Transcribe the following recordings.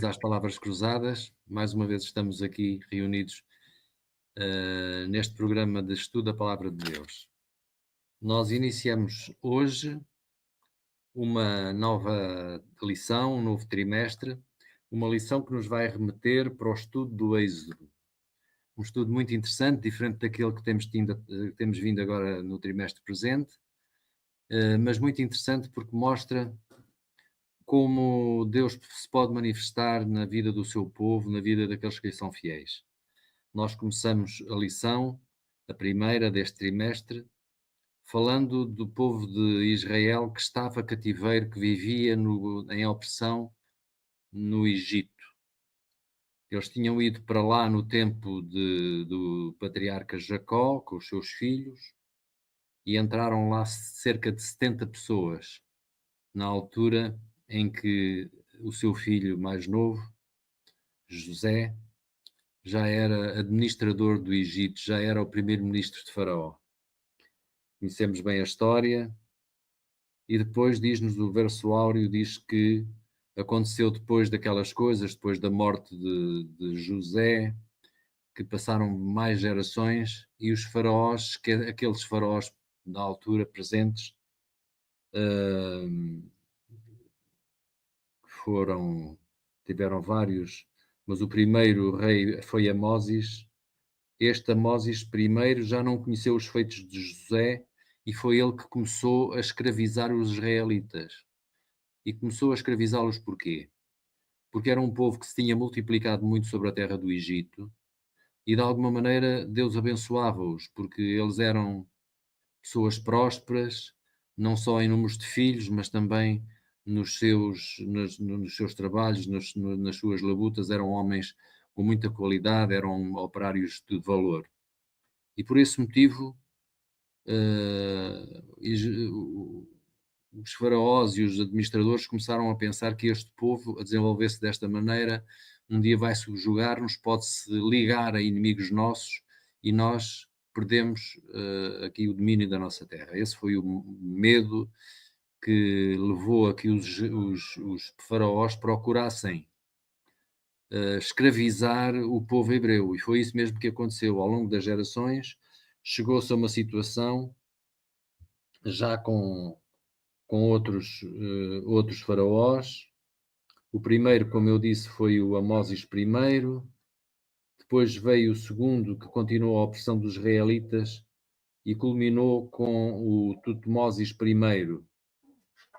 às Palavras Cruzadas. Mais uma vez estamos aqui reunidos neste programa de estudo da Palavra de Deus. Nós iniciamos hoje uma nova lição, um novo trimestre, uma lição que nos vai remeter para o estudo do Êxodo. Um estudo muito interessante, diferente daquele que temos vindo agora no trimestre presente, mas muito interessante porque mostra como Deus se pode manifestar na vida do seu povo, na vida daqueles que lhe são fiéis. Nós começamos a lição, a primeira deste trimestre, falando do povo de Israel que estava cativeiro, que vivia em opressão no Egito. Eles tinham ido para lá no tempo do patriarca Jacó, com os seus filhos, e entraram lá cerca de 70 pessoas, na altura em que o seu filho mais novo, José, já era administrador do Egito, já era o primeiro-ministro de Faraó. Conhecemos bem a história e depois diz-nos o verso áureo, diz que aconteceu depois daquelas coisas, depois da morte de José, que passaram mais gerações e os faraós, aqueles faraós da altura presentes, tiveram vários, mas o primeiro rei foi Amós. Este Amós primeiro já não conheceu os feitos de José e foi ele que começou a escravizar os israelitas. E começou a escravizá-los porquê? Porque era um povo que se tinha multiplicado muito sobre a terra do Egito e de alguma maneira Deus abençoava-os, porque eles eram pessoas prósperas, não só em números de filhos, mas também nos seus trabalhos, nas suas labutas, eram homens com muita qualidade, eram operários de valor. E por esse motivo, os faraós e os administradores começaram a pensar que este povo, a desenvolver-se desta maneira, um dia vai subjugar-nos, pode-se ligar a inimigos nossos e nós perdemos aqui o domínio da nossa terra. Esse foi o medo que levou a que os faraós procurassem escravizar o povo hebreu. E foi isso mesmo que aconteceu. Ao longo das gerações, chegou-se a uma situação, já com outros faraós. O primeiro, como eu disse, foi o Amós I. Depois veio o segundo, que continuou a opressão dos israelitas e culminou com o Tutmósis I,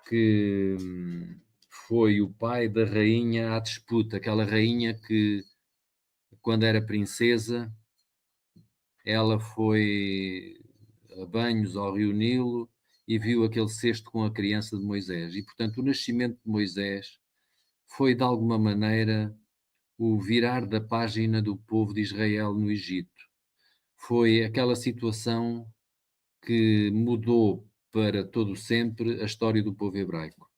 que foi o pai da rainha à disputa, aquela rainha que, quando era princesa, ela foi a banhos ao rio Nilo e viu aquele cesto com a criança de Moisés. E, portanto, o nascimento de Moisés foi, de alguma maneira, o virar da página do povo de Israel no Egito. Foi aquela situação que mudou para todo sempre a história do povo hebraico.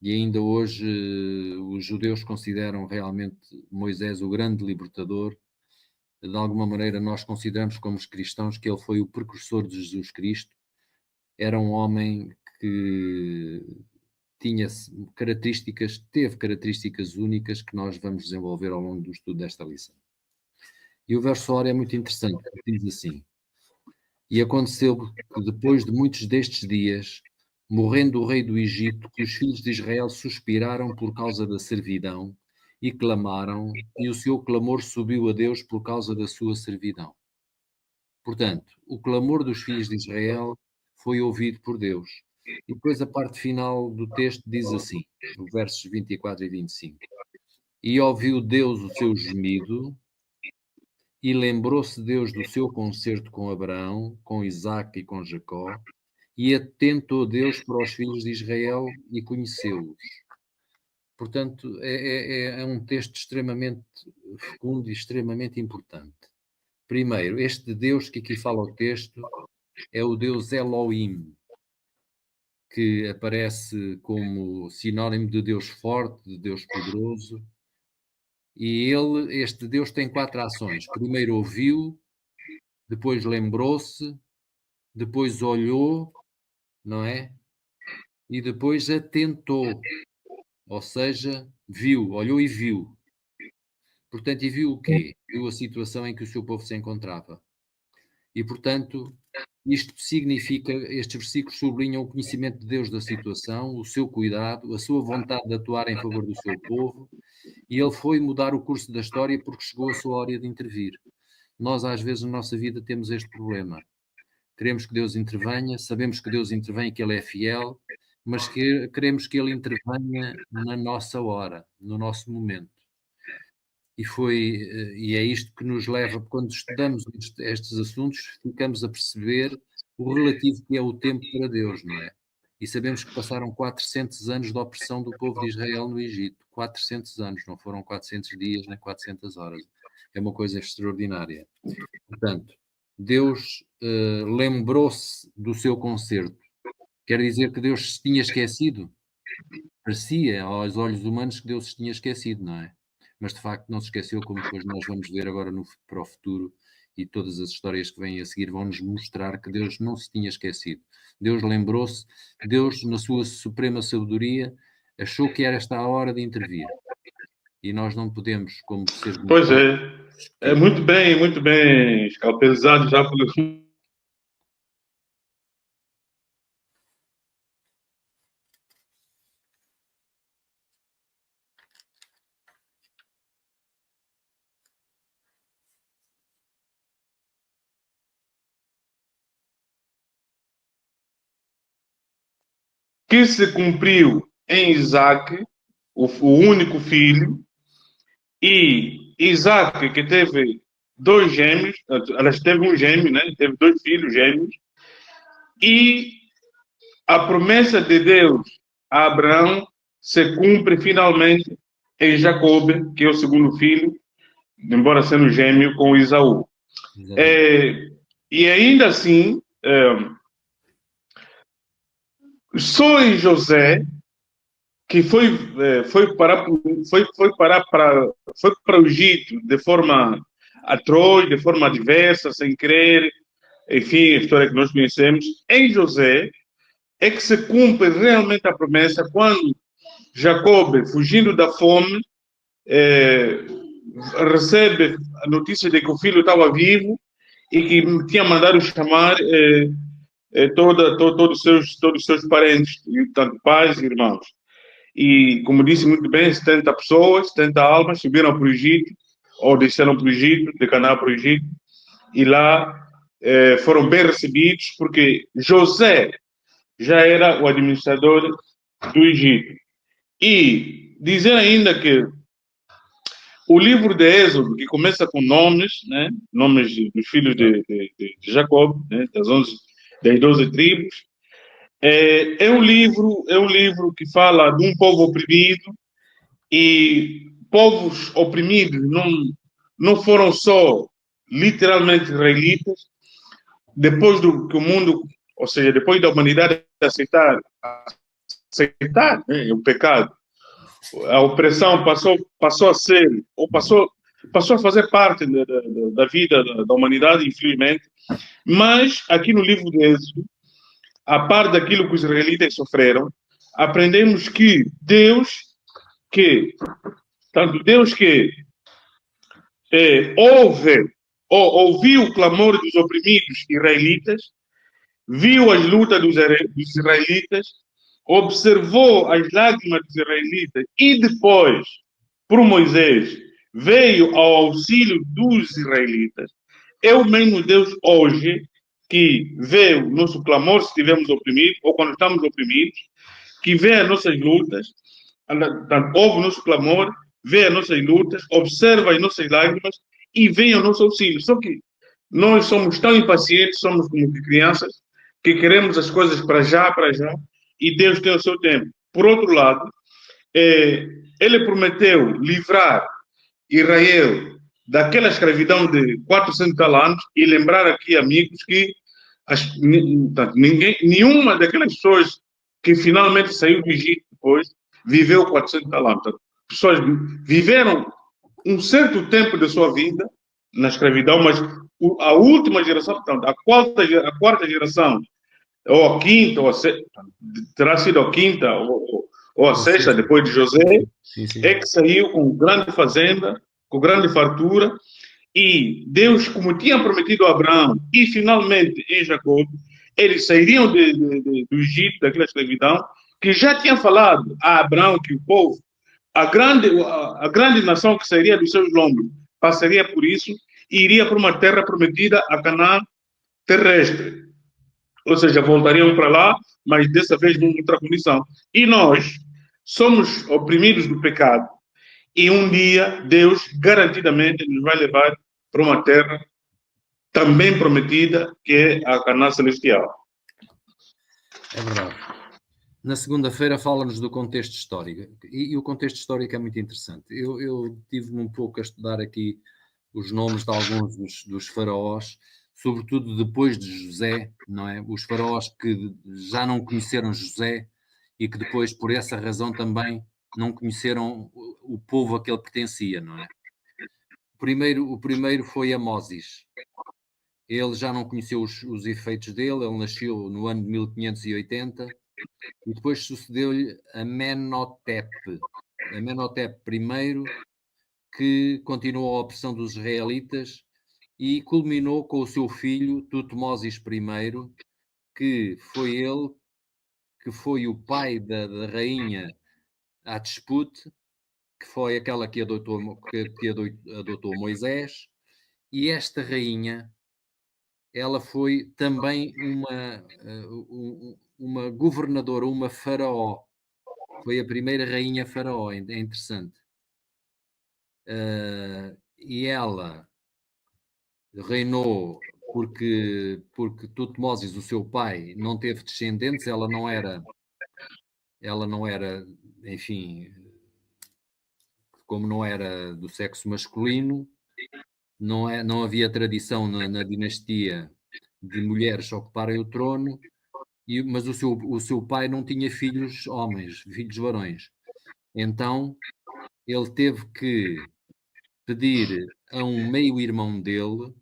E ainda hoje os judeus consideram realmente Moisés o grande libertador. De alguma maneira nós consideramos como os cristãos que ele foi o precursor de Jesus Cristo. Era um homem que teve características únicas que nós vamos desenvolver ao longo do estudo desta lição. E o verso é muito interessante, porque diz assim: e aconteceu que depois de muitos destes dias, morrendo o rei do Egito, que os filhos de Israel suspiraram por causa da servidão e clamaram, e o seu clamor subiu a Deus por causa da sua servidão. Portanto, o clamor dos filhos de Israel foi ouvido por Deus. E depois a parte final do texto diz assim, no versos 24 e 25. E ouviu Deus o seu gemido, e lembrou-se Deus do seu concerto com Abraão, com Isaque e com Jacó, e atentou Deus para os filhos de Israel e conheceu-os. Portanto, é um texto extremamente fecundo e extremamente importante. Primeiro, este Deus que aqui fala o texto é o Deus Elohim, que aparece como sinónimo de Deus forte, de Deus poderoso. E este Deus tem 4 ações. Primeiro ouviu, depois lembrou-se, depois olhou, não é? E depois atentou. Ou seja, Viu, olhou e viu. Portanto, e viu o quê? Viu a situação em que o seu povo se encontrava. E, portanto, isto significa, estes versículos sublinham o conhecimento de Deus da situação, o seu cuidado, a sua vontade de atuar em favor do seu povo, e ele foi mudar o curso da história porque chegou a sua hora de intervir. Nós, às vezes, na nossa vida, temos este problema. Queremos que Deus intervenha, sabemos que Deus intervém, que Ele é fiel, mas queremos que Ele intervenha na nossa hora, no nosso momento. E é isto que nos leva, quando estudamos estes assuntos, ficamos a perceber o relativo que é o tempo para Deus, não é? E sabemos que passaram 400 anos de opressão do povo de Israel no Egito. 400 anos, não foram 400 dias nem 400 horas. É uma coisa extraordinária. Portanto, Deus lembrou-se do seu concerto. Quer dizer que Deus se tinha esquecido? Parecia aos olhos humanos que Deus se tinha esquecido, não é? Mas de facto não se esqueceu, como depois nós vamos ver agora para o futuro, e todas as histórias que vêm a seguir vão nos mostrar que Deus não se tinha esquecido. Deus lembrou-se, Deus, na sua suprema sabedoria, achou que era esta a hora de intervir. E nós não podemos, como seres Pois humanos... é muito bem escalpelizado já pelo... que se cumpriu em Isaac, o único filho, e Isaac, que teve dois gêmeos, elas teve um gêmeo, né? Teve dois filhos gêmeos, e a promessa de Deus a Abraão se cumpre finalmente em Jacob, que é o segundo filho, embora sendo gêmeo com Isaú. E ainda assim, só em José, que foi para o Egito de forma atroz, de forma adversa, sem querer, enfim, a história que nós conhecemos. Em José é que se cumpre realmente a promessa quando Jacob, fugindo da fome, recebe a notícia de que o filho estava vivo e que tinha mandado chamar todos os seus parentes, tanto pais e irmãos. E, como disse muito bem, 70 pessoas, 70 almas subiram para o Egito, ou desceram para o Egito, de Canaã para o Egito, e lá foram bem recebidos, porque José já era o administrador do Egito. E dizer ainda que o livro de Êxodo, que começa com nomes, né, nomes dos filhos de Jacob, né, das 12 tribos, é um livro que fala de um povo oprimido, e povos oprimidos não foram só literalmente israelitas. Depois do que o mundo, ou seja, depois da humanidade aceitar né, o pecado, a opressão passou a ser, ou passou a fazer parte da vida da humanidade, infelizmente. Mas aqui no livro de Êxodo, a par daquilo que os israelitas sofreram, aprendemos que Deus que ouviu o clamor dos oprimidos israelitas, viu as lutas dos israelitas, observou as lágrimas dos israelitas e depois, por Moisés, veio ao auxílio dos israelitas. É o mesmo Deus hoje que vê o nosso clamor se estivermos oprimidos ou quando estamos oprimidos, que vê as nossas lutas, ouve o nosso clamor, vê as nossas lutas, observa as nossas lágrimas e vem ao nosso auxílio. Só que nós somos tão impacientes, somos como crianças, que queremos as coisas para já, e Deus tem o seu tempo. Por outro lado, ele prometeu livrar Israel daquela escravidão de 400 anos, e lembrar aqui, amigos, que nenhuma daquelas pessoas que finalmente saiu do Egito depois viveu 400 anos. Pessoas viveram um certo tempo da sua vida na escravidão, mas a última geração, portanto, a quarta geração, ou a quinta, terá sido a quinta, ou a sexta, depois de José, Sim, sim. é que saiu com grande fazenda, com grande fartura, e Deus, como tinha prometido a Abraão, e finalmente em Jacó, eles sairiam do Egito, daquela escravidão, que já tinha falado a Abraão que o povo, a grande nação que sairia dos seus lombos, passaria por isso e iria para uma terra prometida, a Canaã terrestre. Ou seja, voltariam para lá, mas dessa vez numa outra condição. E nós somos oprimidos do pecado. E um dia Deus garantidamente nos vai levar para uma terra também prometida, que é a Canaã celestial. É verdade. Na segunda-feira fala-nos do contexto histórico, e o contexto histórico é muito interessante. Eu tive-me um pouco a estudar aqui os nomes de alguns dos faraós, sobretudo depois de José, não é? Os faraós que já não conheceram José e que depois, por essa razão, também não conheceram o povo a que ele pertencia, não é? O primeiro foi Amós. Ele já não conheceu os efeitos dele, ele nasceu no ano de 1580 e depois sucedeu-lhe Amenhotep I, que continuou a opressão dos israelitas e culminou com o seu filho Tutmósis I, que foi o pai da rainha Hatshepsut, que foi aquela que adotou Moisés, e esta rainha, ela foi também uma governadora, uma faraó. Foi a primeira rainha faraó, é interessante. E ela reinou porque Tutmósis, o seu pai, não teve descendentes, ela não era, enfim, como não era do sexo masculino, não havia tradição na dinastia de mulheres ocuparem o trono, mas o seu pai não tinha filhos homens, filhos varões. Então ele teve que pedir a um meio-irmão dele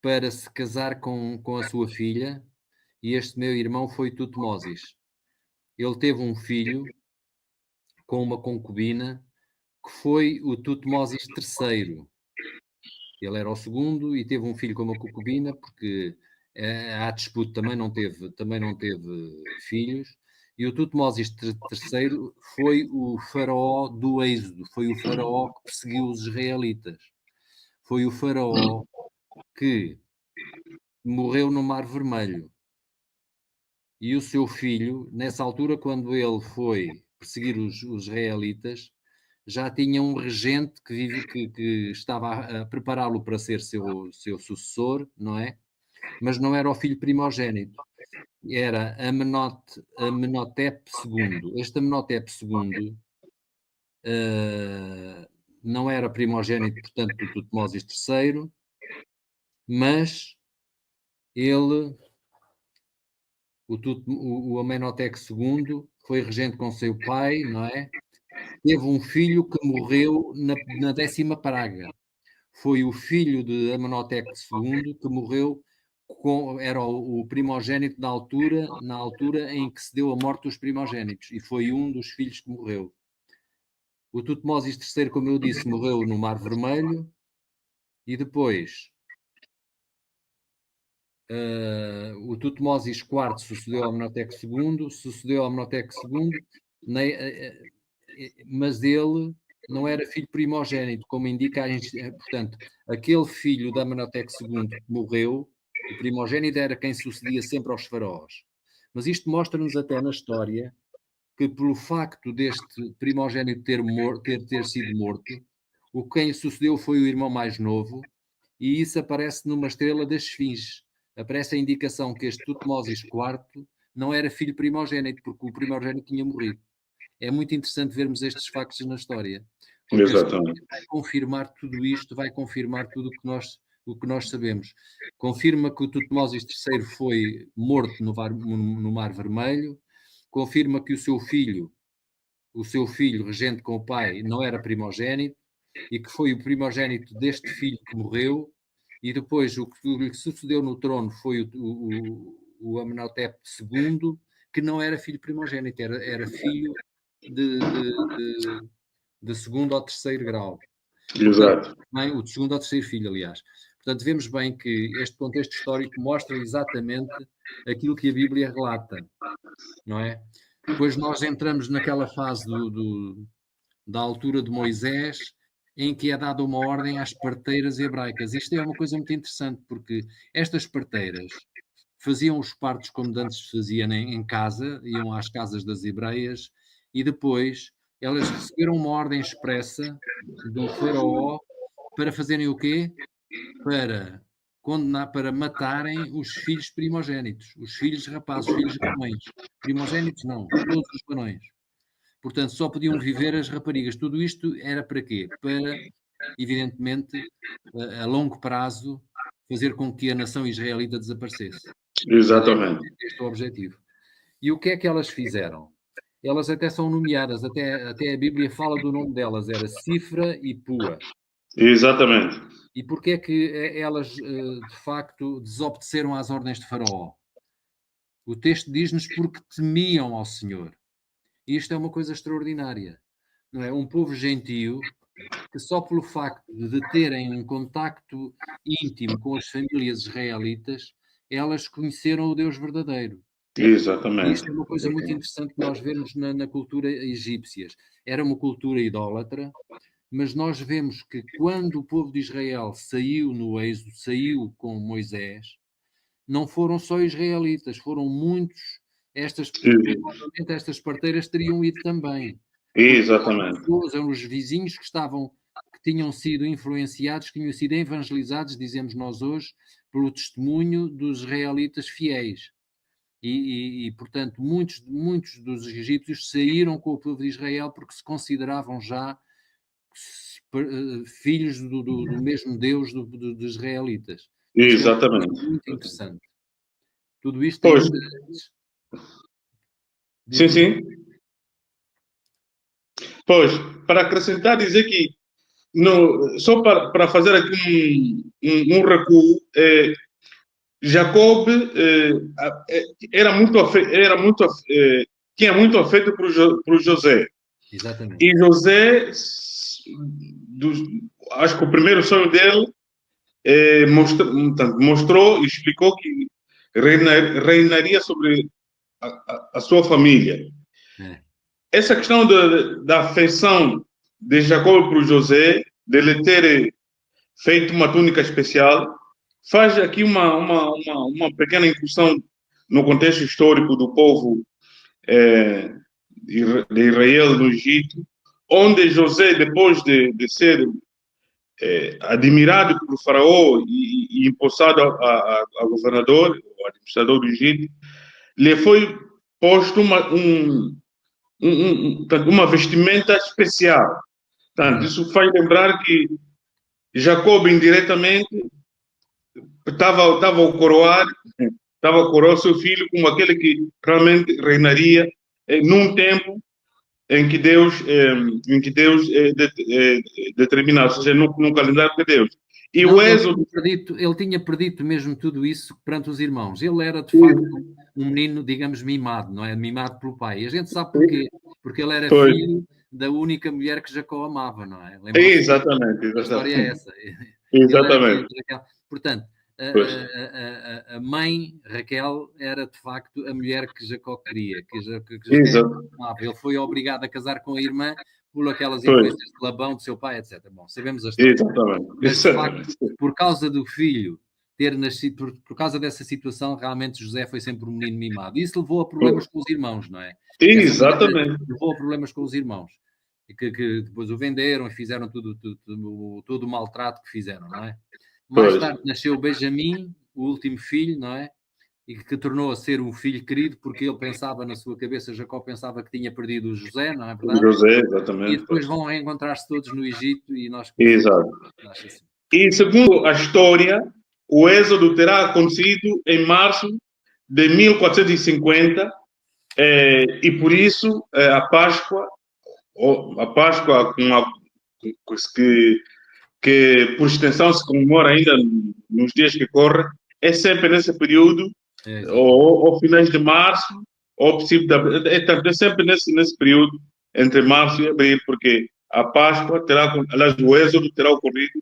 para se casar com a sua filha, e este meio-irmão foi Tutmósis. Ele teve um filho com uma concubina, que foi o Tutmósis III. Ele era o segundo e teve um filho com uma concubina, porque a Hatshepsut também não teve filhos, e o Tutmósis III foi o faraó do Êxodo, foi o faraó que perseguiu os israelitas, foi o faraó que morreu no Mar Vermelho. E o seu filho, nessa altura, quando ele foi perseguir os israelitas, já tinha um regente que estava a prepará-lo para ser seu sucessor, não é? Mas não era o filho primogénito, era Amenhotep II. Este Amenhotep II não era primogénito, portanto, do Tutmósis III, mas ele, o Amenhotep II, foi regente com seu pai, não é? Teve um filho que morreu na 10ª praga. Foi o filho de Amenhotep II que morreu, era o primogénito na altura em que se deu a morte dos primogénitos, e foi um dos filhos que morreu. O Tutmósis III, como eu disse, morreu no Mar Vermelho, e depois o Tutmósis IV sucedeu a Amenhotep II, mas ele não era filho primogénito, como indica portanto, aquele filho de Amenhotep II que morreu, o primogénito era quem sucedia sempre aos faraós. Mas isto mostra-nos até na história que, pelo facto deste primogénito ter sido morto, quem sucedeu foi o irmão mais novo, e isso aparece numa estrela da Esfinge. Aparece a indicação que este Tutmósis IV não era filho primogénito, porque o primogénito tinha morrido. É muito interessante vermos estes factos na história, porque Exatamente. vai confirmar tudo isto, vai confirmar tudo o que nós sabemos. Confirma que o Tutmósis III foi morto no Mar Vermelho, confirma que o seu filho, regente com o pai, não era primogénito, e que foi o primogénito deste filho que morreu, e depois o que lhe sucedeu no trono foi o Amenhotep II, que não era filho primogênito, era filho de segundo ou terceiro grau. Exato. Portanto, o de segundo ou terceiro filho, aliás. Portanto, vemos bem que este contexto histórico mostra exatamente aquilo que a Bíblia relata, não é? Depois nós entramos naquela fase da altura de Moisés, em que é dada uma ordem às parteiras hebraicas. Isto é uma coisa muito interessante, porque estas parteiras faziam os partos como antes se fazia em casa, iam às casas das hebreias, e depois elas receberam uma ordem expressa do faraó para fazerem o quê? Para matarem os filhos primogénitos, os filhos rapazes, os filhos varões. Primogénitos não, todos os varões. Portanto, só podiam viver as raparigas. Tudo isto era para quê? Para, evidentemente, a longo prazo, fazer com que a nação israelita desaparecesse. Exatamente. Este é o objetivo. E o que é que elas fizeram? Elas até são nomeadas, até a Bíblia fala do nome delas, era Cifra e Pua. Exatamente. E porquê é que elas, de facto, desobedeceram às ordens de Faraó? O texto diz-nos porque temiam ao Senhor. E isto é uma coisa extraordinária. Não é? Um povo gentio que só pelo facto de terem um contacto íntimo com as famílias israelitas, elas conheceram o Deus verdadeiro. Exatamente. E isto é uma coisa muito interessante que nós vemos na cultura egípcia. Era uma cultura idólatra, mas nós vemos que quando o povo de Israel saiu no êxodo, saiu com Moisés, não foram só israelitas, foram muitos. Provavelmente estas parteiras teriam ido também. Exatamente. Eram os vizinhos que tinham sido influenciados, que tinham sido evangelizados, dizemos nós hoje, pelo testemunho dos israelitas fiéis. E portanto, muitos dos egípcios saíram com o povo de Israel porque se consideravam já filhos do mesmo Deus dos israelitas. Exatamente. É muito interessante. Tudo isto Pois. Sim, sim. Pois, para acrescentar, dizer que só para fazer aqui um recuo, Jacob tinha muito afeto por José. Exatamente. E José, acho que o primeiro sonho dele mostrou e explicou que reinaria sobre a sua família. Essa questão da afeição de Jacob para o José, de ele ter feito uma túnica especial, faz aqui uma pequena incursão no contexto histórico do povo de Israel no Egito, onde José, depois de ser admirado por Faraó e empossado a governador, o administrador do Egito, lhe foi posto uma vestimenta especial. Portanto, isso faz lembrar que Jacob indiretamente estava a coroar seu filho como aquele que realmente reinaria num tempo em que Deus determinar, ou seja, no calendário de Deus. E não, o Êxodo... ele tinha perdido mesmo tudo isso perante os irmãos. Ele era, de facto, um menino, digamos, mimado, não é? Mimado pelo pai. E a gente sabe porquê. Porque ele era filho da única mulher que Jacó amava, não é? Exatamente. A história é essa. Exatamente. Portanto, a mãe, Raquel, era de facto a mulher que Jacó queria, que Jacó amava. Ele foi obrigado a casar com a irmã por aquelas influências de Labão, do seu pai, etc. Bom, sabemos a história. Exatamente. Mas, de facto, por causa do filho ter nascido, por causa dessa situação, realmente José foi sempre um menino mimado. Isso levou a problemas com os irmãos, não é? Exatamente. Levou a problemas com os irmãos. Que depois o venderam e fizeram todo o maltrato que fizeram, não é? Mais tarde nasceu Benjamim, o último filho, não é? E que tornou a ser um filho querido, porque ele pensava na sua cabeça, Jacó pensava que tinha perdido o José, não é verdade? José, exatamente. E depois vão reencontrar-se todos no Egito e nós... Exato. Assim. E segundo a história, o êxodo terá acontecido em março de 1450 e por isso a Páscoa que por extensão se comemora ainda nos dias que correm, é sempre nesse período, ou finais de março, ou possivelmente, é sempre nesse período, entre março e abril, porque a Páscoa terá, aliás, o Êxodo terá ocorrido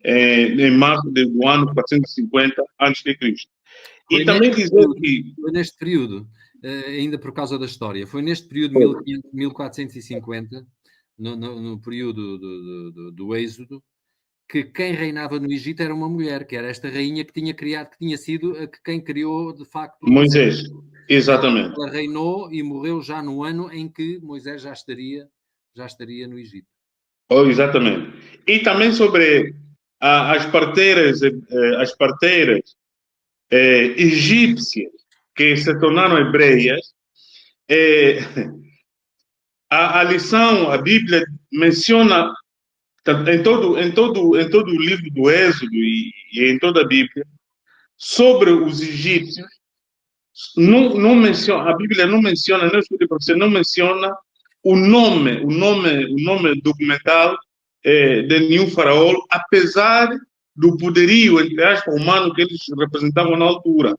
em março do ano 450 a.C. Foi E também neste dizer período, que, foi neste período, ainda por causa da história, foi neste período 1450, no período do Êxodo, que quem reinava no Egito era uma mulher, que era esta rainha que tinha criado, que tinha sido quem criou de facto o Egito. Moisés, exatamente. Ela reinou e morreu já no ano em que Moisés já estaria no Egito. Oh, exatamente. E também sobre as parteiras egípcias que se tornaram hebreias, eh, a lição, a Bíblia menciona em todo o livro do Êxodo e em toda a Bíblia sobre os egípcios. Não menciona, a Bíblia não menciona, não escute para você, não menciona o nome documental de nenhum faraó, apesar do poderio, entre aspas, humano que eles representavam na altura.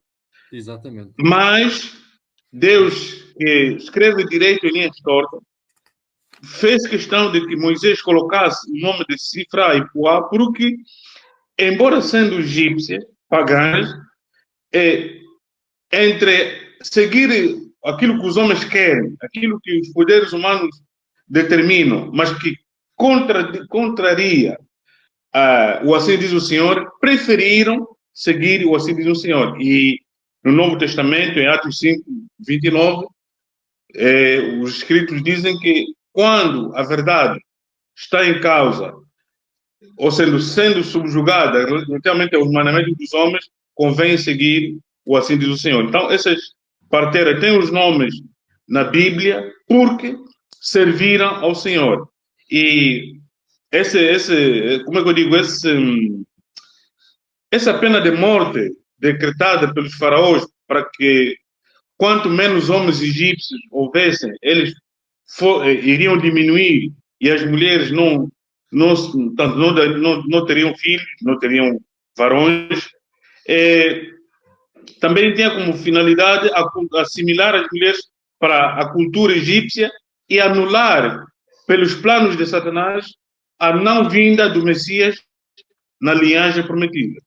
Exatamente. Mas Deus, que escreve direito em linhas tortas, fez questão de que Moisés colocasse o nome de Sifra e Puá, porque, embora sendo egípcias, pagãs, entre seguir aquilo que os homens querem, aquilo que os poderes humanos determinam, mas que contraria o assim diz o Senhor, preferiram seguir o assim diz o Senhor. E no Novo Testamento, em Atos 5, 29, os escritos dizem que quando a verdade está em causa, ou sendo subjugada relativamente aos mandamentos dos homens, convém seguir o assim diz o Senhor. Então, essas parteiras têm os nomes na Bíblia porque serviram ao Senhor. E como é que eu digo, essa pena de morte decretada pelos faraós para que quanto menos homens egípcios houvessem, eles iriam diminuir e as mulheres não teriam filhos, não teriam varões. Também tinha como finalidade assimilar as mulheres para a cultura egípcia e anular, pelos planos de Satanás, a não vinda do Messias na linhagem prometida.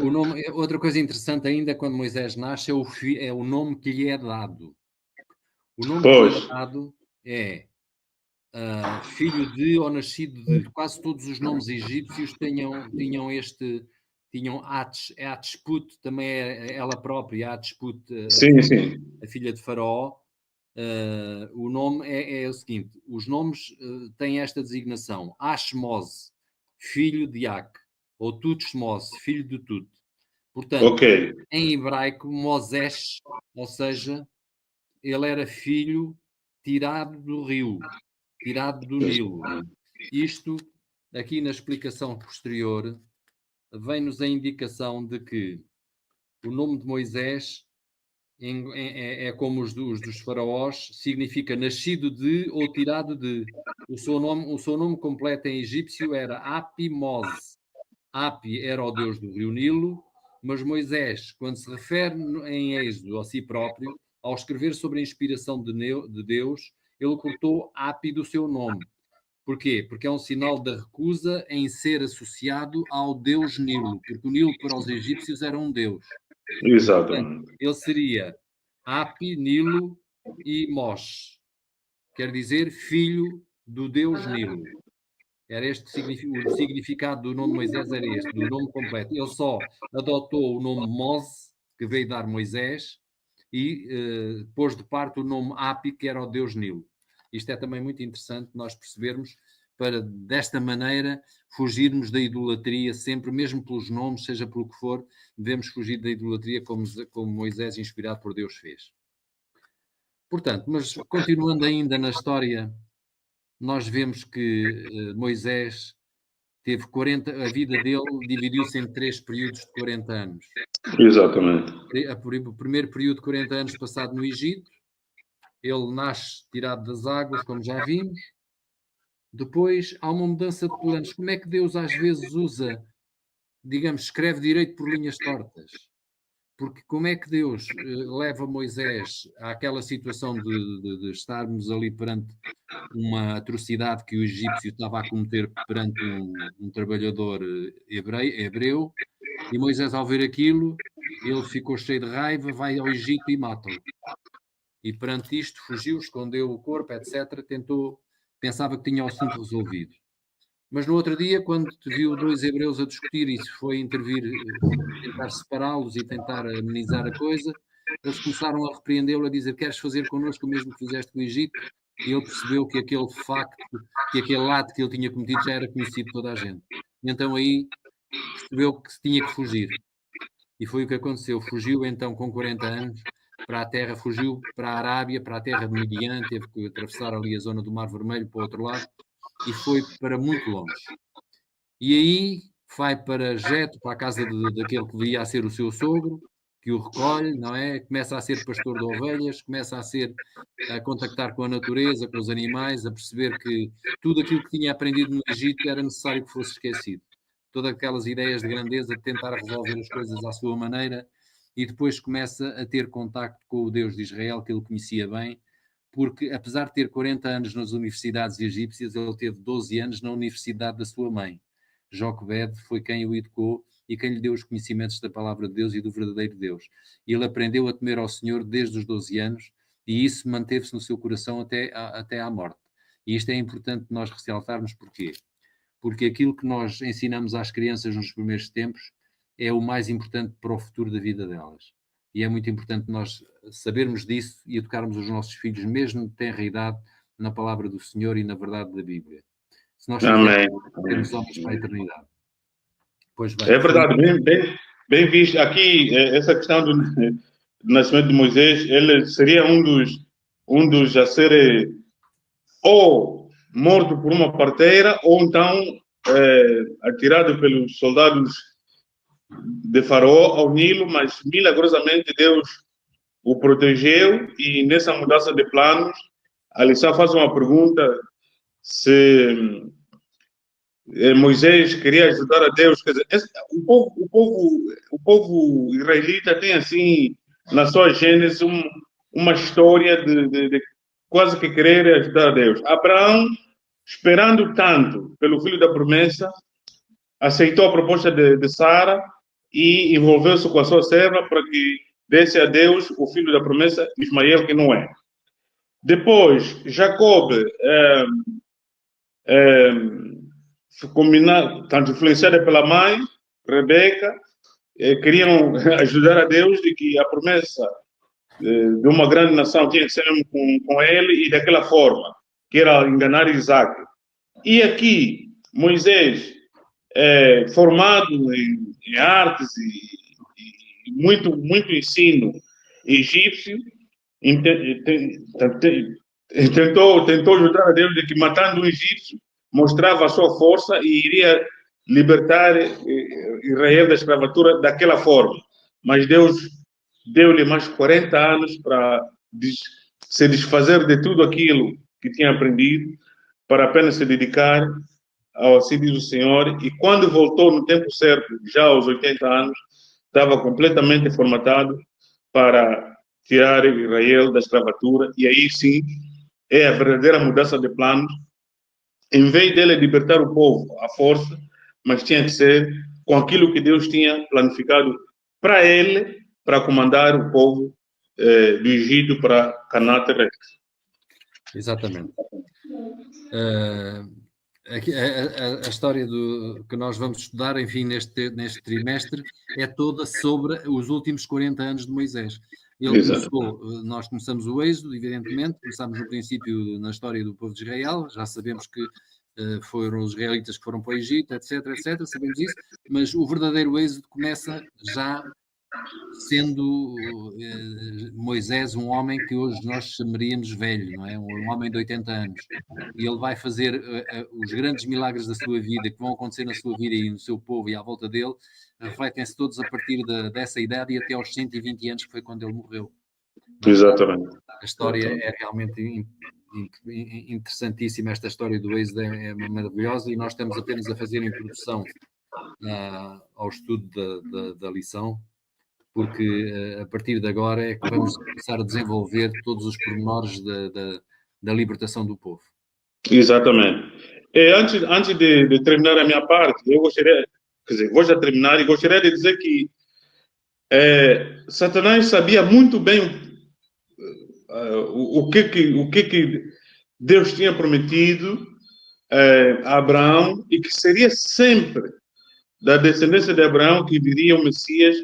O nome, outra coisa interessante ainda, quando Moisés nasce, é o nome que lhe é dado. O nome que lhe é dado é filho de ou nascido de. Quase todos os nomes egípcios tinham Hatshepsut, também é ela própria, Hatshepsut, Sim, sim. a filha de Faraó. O nome é o seguinte: os nomes têm esta designação: Ashmose, filho de Ak, ou Tutshmose, filho de Tut. Portanto, em hebraico, Mosés, ou seja, ele era filho tirado do rio, tirado do Nilo. Isto, aqui na explicação posterior, vem-nos a indicação de que o nome de Moisés é como os dos faraós, significa nascido de ou tirado de. O seu nome completo em egípcio era Api-Mose. Api era o deus do rio Nilo, mas Moisés, quando se refere em Êxodo a si próprio, ao escrever sobre a inspiração de Deus, ele cortou Api do seu nome. Porquê? Porque é um sinal da recusa em ser associado ao deus Nilo, porque o Nilo para os egípcios era um deus. Exatamente. Portanto, ele seria Api, Nilo e Mos, quer dizer filho do deus Nilo. Era este o significado do nome Moisés, era este, do nome completo. Ele só adotou o nome Mose, que veio dar Moisés, e pôs de parte o nome Api, que era o deus Nilo. Isto é também muito interessante nós percebermos, para desta maneira fugirmos da idolatria sempre, mesmo pelos nomes, seja pelo que for, devemos fugir da idolatria como Moisés, inspirado por Deus, fez. Portanto, mas continuando ainda na história, nós vemos que Moisés teve 40, a vida dele dividiu-se em 3 períodos de 40 anos. Exatamente. O primeiro período de 40 anos passado no Egito, ele nasce tirado das águas, como já vimos. Depois há uma mudança de planos. Como é que Deus às vezes usa, digamos, escreve direito por linhas tortas? Porque como é que Deus leva Moisés àquela situação de estarmos ali perante uma atrocidade que o egípcio estava a cometer perante um trabalhador hebreu, e Moisés, ao ver aquilo, ele ficou cheio de raiva, vai ao Egito e mata-o. E perante isto fugiu, escondeu o corpo, etc. Pensava que tinha o assunto resolvido. Mas no outro dia, quando viu dois hebreus a discutir e se foi intervir, tentar separá-los e tentar amenizar a coisa, eles começaram a repreendê-lo, a dizer: queres fazer connosco o mesmo que fizeste com o Egito? E ele percebeu que aquele facto, que aquele ato que ele tinha cometido já era conhecido de toda a gente. E então aí percebeu que tinha que fugir. E foi o que aconteceu. Fugiu então com 40 anos para a terra, fugiu para a Arábia, para a terra de Midian, teve que atravessar ali a zona do Mar Vermelho para o outro lado e foi para muito longe. E aí vai para Jeto, para a casa daquele que devia ser o seu sogro, que o recolhe, não é? Começa a ser pastor de ovelhas, começa a contactar com a natureza, com os animais, a perceber que tudo aquilo que tinha aprendido no Egito era necessário que fosse esquecido. Todas aquelas ideias de grandeza, de tentar resolver as coisas à sua maneira, e depois começa a ter contacto com o Deus de Israel, que ele conhecia bem, porque apesar de ter 40 anos nas universidades egípcias, ele teve 12 anos na universidade da sua mãe. Joquebed foi quem o educou e quem lhe deu os conhecimentos da palavra de Deus e do verdadeiro Deus. Ele aprendeu a temer ao Senhor desde os 12 anos e isso manteve-se no seu coração até à morte. E isto é importante nós ressaltarmos porquê? Porque aquilo que nós ensinamos às crianças nos primeiros tempos é o mais importante para o futuro da vida delas. E é muito importante nós sabermos disso e educarmos os nossos filhos, mesmo de tenra idade, na palavra do Senhor e na verdade da Bíblia. Se nós Amém. termos homens para a eternidade. Pois bem. É verdade, bem visto. Aqui, essa questão do nascimento de Moisés, ele seria um dos a ser ou morto por uma parteira, ou então atirado pelos soldados de Faraó ao Nilo, mas milagrosamente Deus o protegeu e nessa mudança de planos, a lição faz uma pergunta se Moisés queria ajudar a Deus. Quer dizer, o povo israelita tem assim, na sua gênese, uma história de quase que querer ajudar a Deus. Abraão, esperando tanto pelo filho da promessa, aceitou a proposta de Sara e envolveu-se com a sua serva para que desse a Deus o filho da promessa, Ismael, que não é. Depois, Jacob, tanto influenciada pela mãe, Rebeca, queriam ajudar a Deus de que a promessa de uma grande nação tinha que ser com ele e daquela forma, que era enganar Isaac. E aqui, Moisés, formado em artes e muito ensino egípcio, tentou ajudar a Deus de que matando um egípcio mostrava a sua força e iria libertar Israel da escravatura daquela forma. Mas Deus deu-lhe mais 40 anos para se desfazer de tudo aquilo que tinha aprendido, para apenas se dedicar ao assim diz o Senhor. E quando voltou no tempo certo, já aos 80 anos, estava completamente formatado para tirar Israel da escravatura. E aí sim é a verdadeira mudança de planos. Em vez dele libertar o povo à força, mas tinha que ser com aquilo que Deus tinha planificado para ele, para comandar o povo do Egito para Canaã terrestre. Exatamente. A história que nós vamos estudar, enfim, neste trimestre, é toda sobre os últimos 40 anos de Moisés. Nós começamos o Êxodo, evidentemente, começamos no princípio na história do povo de Israel, já sabemos que foram os israelitas que foram para o Egito, etc, sabemos isso, mas o verdadeiro Êxodo começa já sendo Moisés um homem que hoje nós chamaríamos velho, não é? Um homem de 80 anos. E ele vai fazer os grandes milagres da sua vida, que vão acontecer na sua vida e no seu povo e à volta dele, refletem-se todos a partir dessa idade e até aos 120 anos, que foi quando ele morreu. Exatamente. A história é realmente interessantíssima, esta história do Êxodo é maravilhosa e nós estamos apenas a fazer a introdução ao estudo da lição. porque a partir de agora é que vamos começar a desenvolver todos os pormenores da libertação do povo. Exatamente. Antes de terminar a minha parte, eu gostaria, quer dizer, vou já terminar e gostaria de dizer que Satanás sabia muito bem o que Deus tinha prometido a Abraão e que seria sempre da descendência de Abraão que viria o Messias,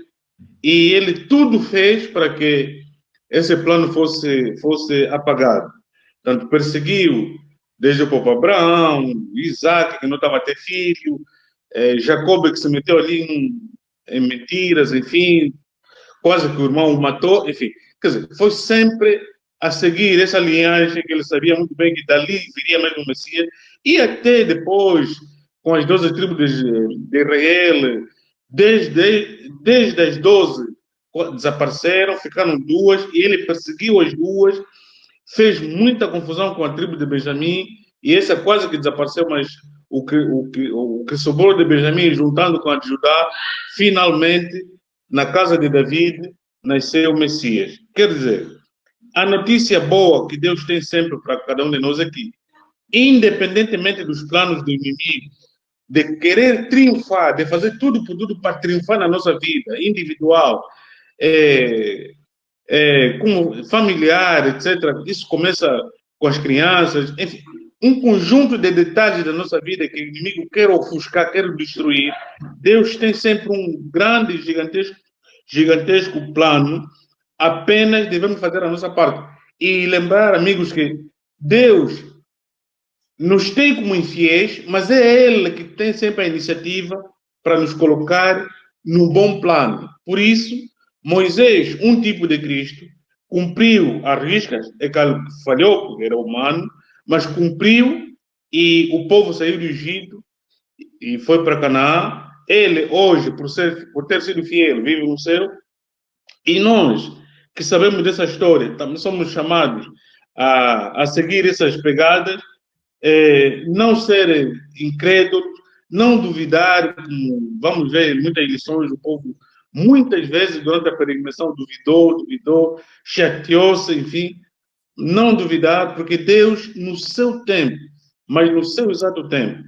e ele tudo fez para que esse plano fosse apagado. Tanto perseguiu desde o próprio Abraão, Isaac, que não estava a ter filho, Jacob, que se meteu ali em mentiras, enfim, quase que o irmão o matou, enfim. Quer dizer, foi sempre a seguir essa linhagem que ele sabia muito bem que dali viria mesmo o Messias, e até depois, com as 12 tribos de Israel, desde as 12 desapareceram, ficaram duas, e ele perseguiu as duas, fez muita confusão com a tribo de Benjamim, e essa quase que desapareceu, mas o que sobrou de Benjamim, juntando com a de Judá, finalmente, na casa de David, nasceu o Messias. Quer dizer, a notícia boa que Deus tem sempre para cada um de nós é que, independentemente dos planos do inimigo, de querer triunfar, de fazer tudo por tudo para triunfar na nossa vida individual, como familiar, etc. Isso começa com as crianças, enfim, um conjunto de detalhes da nossa vida que o inimigo quer ofuscar, quer destruir. Deus tem sempre um grande, gigantesco plano, apenas devemos fazer a nossa parte. E lembrar, amigos, que Deus nos tem como infiéis, mas é Ele que tem sempre a iniciativa para nos colocar num bom plano. Por isso, Moisés, um tipo de Cristo, cumpriu as riscas, é que falhou, porque era humano, mas cumpriu, e o povo saiu do Egito e foi para Canaã. Ele, hoje, por ter sido fiel, vive no céu. E nós, que sabemos dessa história, também somos chamados a seguir essas pegadas, não ser incrédulos, não duvidar. Vamos ver muitas lições, o povo muitas vezes durante a peregrinação duvidou, chateou-se, enfim. Não duvidar, porque Deus, no seu tempo, mas no seu exato tempo,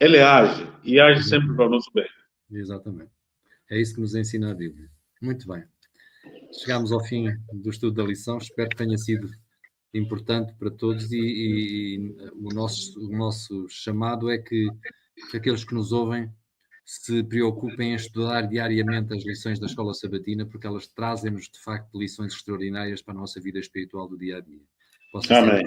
Ele age, e age sempre para o nosso bem. Exatamente. É isso que nos ensina a Bíblia. Muito bem. Chegámos ao fim do estudo da lição. Espero que tenha sido importante para todos, e o nosso chamado é que aqueles que nos ouvem se preocupem em estudar diariamente as lições da Escola Sabatina, porque elas trazem-nos, de facto, lições extraordinárias para a nossa vida espiritual do dia a dia. Amém.